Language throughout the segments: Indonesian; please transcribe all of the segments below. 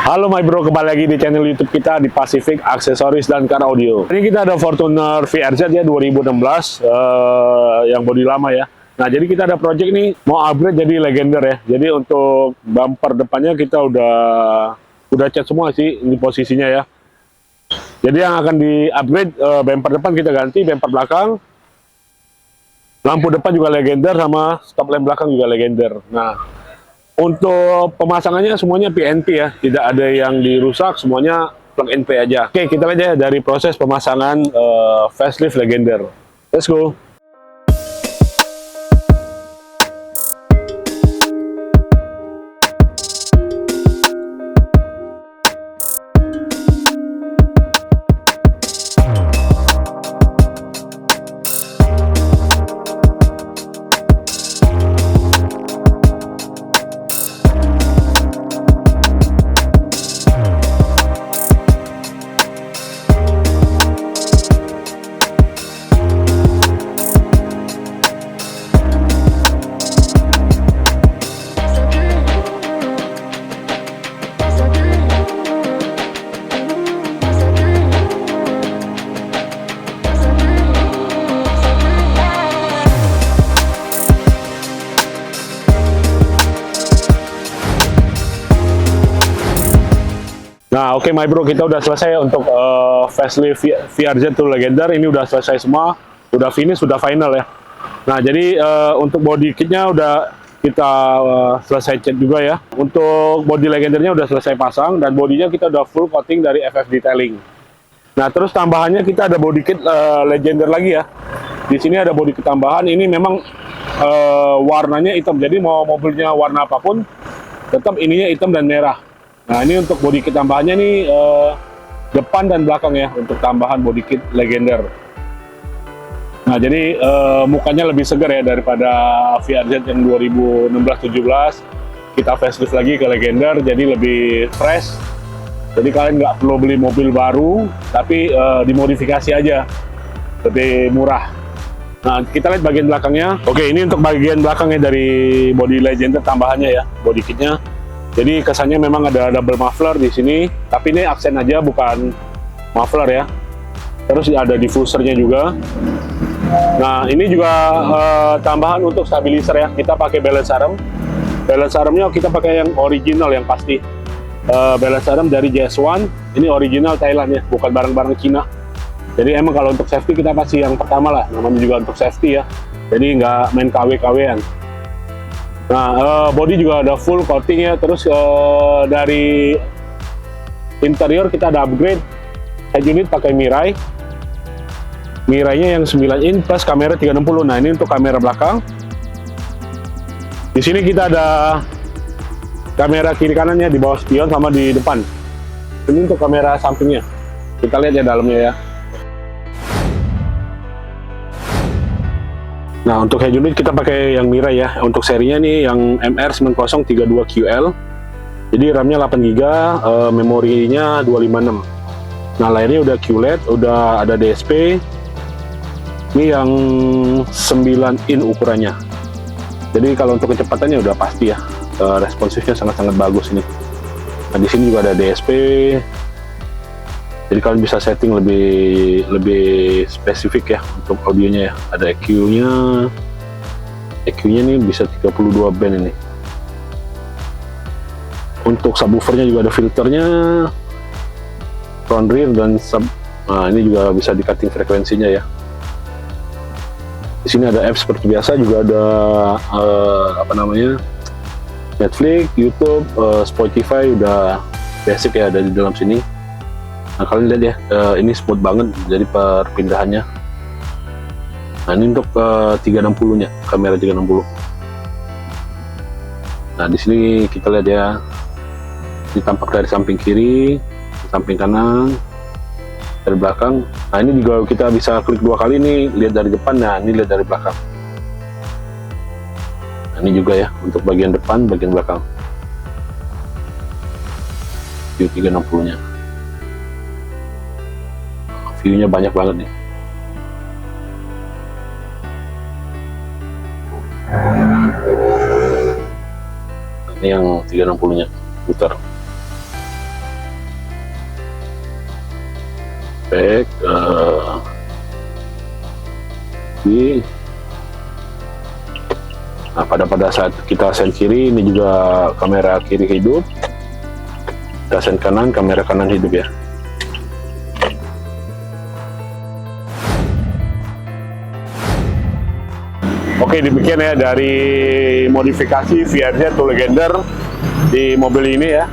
Halo my bro, kembali lagi di channel YouTube kita di Pacific Aksesoris dan Car Audio. Ini kita ada Fortuner VRZ ya 2016 yang bodi lama ya. Nah, jadi kita ada project nih mau upgrade jadi Legender ya. Jadi untuk bumper depannya kita udah cat semua sih ini posisinya ya. Jadi yang akan di-upgrade bumper depan kita ganti, bumper belakang. Lampu depan juga Legender sama stop lamp belakang juga Legender. Nah, untuk pemasangannya semuanya PNP ya, tidak ada yang dirusak, semuanya plug and play aja. Oke, kita lihat ya dari proses pemasangan facelift Legender. Let's go. Nah, oke my bro, kita udah selesai untuk facelift VRZ to Legender. Ini udah selesai semua, udah finish, udah final ya. Nah, jadi untuk body kitnya udah kita selesai cat juga ya. Untuk body Legendernya udah selesai pasang dan bodinya kita udah full coating dari FF Detailing. Nah, terus tambahannya kita ada body kit Legender lagi ya. Di sini ada body kit tambahan. Ini memang warnanya hitam. Jadi mau mobilnya warna apapun, tetap ininya hitam dan merah. Nah, ini untuk body kit tambahannya nih depan dan belakang ya untuk tambahan body kit Legender. Nah, jadi mukanya lebih segar ya daripada VRZ yang 2016-17. Kita facelift lagi ke Legender, jadi lebih fresh. Jadi kalian nggak perlu beli mobil baru, tapi dimodifikasi aja, lebih murah. Nah, kita lihat bagian belakangnya. Oke, ini untuk bagian belakangnya dari body Legender tambahannya ya, body kitnya. Jadi kesannya memang ada double muffler di sini, tapi ini aksen aja bukan muffler ya. Terus ada diffusernya juga. Nah, ini juga tambahan untuk stabilizer ya. Kita pakai balance arm. Balance armnya kita pakai yang original yang pasti. Balance arm dari JS1. Ini original Thailand ya, bukan barang-barang Cina. Jadi emang kalau untuk safety kita pasti yang pertama lah. Namanya juga untuk safety ya. Jadi nggak main KW-KW-an. Nah, body juga ada full coating ya. Terus dari interior kita ada upgrade head unit pakai Mirai. Mirainya yang 9 in plus kamera 360. Nah, ini untuk kamera belakang. Di sini kita ada kamera kiri kanannya di bawah spion sama di depan. Ini untuk kamera sampingnya. Kita lihat ya dalamnya ya. Nah, untuk head unit kita pakai yang Mirai ya. Untuk serinya nih yang MR9032QL. Jadi RAM-nya 8GB, memorinya 256. Nah, layarnya udah QLED, udah ada DSP. Ini yang 9 in ukurannya. Jadi kalau untuk kecepatannya udah pasti ya. Responsifnya sangat-sangat bagus ini. Nah, di sini juga ada DSP. Jadi kalian bisa setting lebih spesifik ya untuk audionya ya. Ada EQ-nya. EQ-nya nih bisa 32 band ini. Untuk subwoofernya juga ada filternya. Front rear dan sub. Nah, ini juga bisa di cutting frekuensinya ya. Di sini ada apps seperti biasa, juga ada Netflix, YouTube, Spotify udah basic ya ada di dalam sini. Nah, kalian lihat ya, ini smooth banget jadi perpindahannya. Nah, ini untuk 360-nya, kamera 360. Nah, di sini kita lihat ya, ditampak dari samping kiri, samping kanan, dari belakang. Nah, ini juga kita bisa klik 2 kali nih, lihat dari depan. Nah, ini lihat dari belakang. Nah, ini juga ya untuk bagian depan, bagian belakang. View 360-nya. View-nya banyak banget nih. Ini yang 360-nya putar. back di. Nah, pada saat kita sen kiri, ini juga kamera kiri hidup. Kita sen kanan, kamera kanan hidup ya. Oke, demikian ya dari modifikasi VRZ to Legender di mobil ini ya.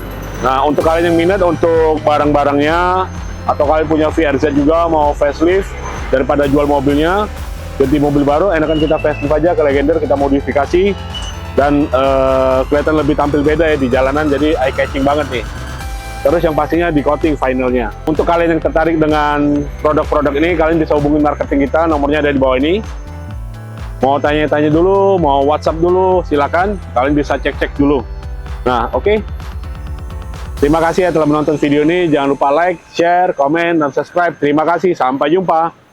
Nah, untuk kalian yang minat untuk barang-barangnya, atau kalian punya VRZ juga mau facelift, daripada jual mobilnya ganti mobil baru, enakan kita facelift aja ke Legender, kita modifikasi dan kelihatan lebih tampil beda ya di jalanan, jadi eye catching banget nih. Terus yang pastinya di coating finalnya. Untuk kalian yang tertarik dengan produk-produk ini, kalian bisa hubungi marketing kita, nomornya ada di bawah ini. Mau tanya-tanya dulu, mau WhatsApp dulu, silakan. Kalian bisa cek-cek dulu. Nah, oke. Terima kasih ya telah menonton video ini. Jangan lupa like, share, komen, dan subscribe. Terima kasih. Sampai jumpa.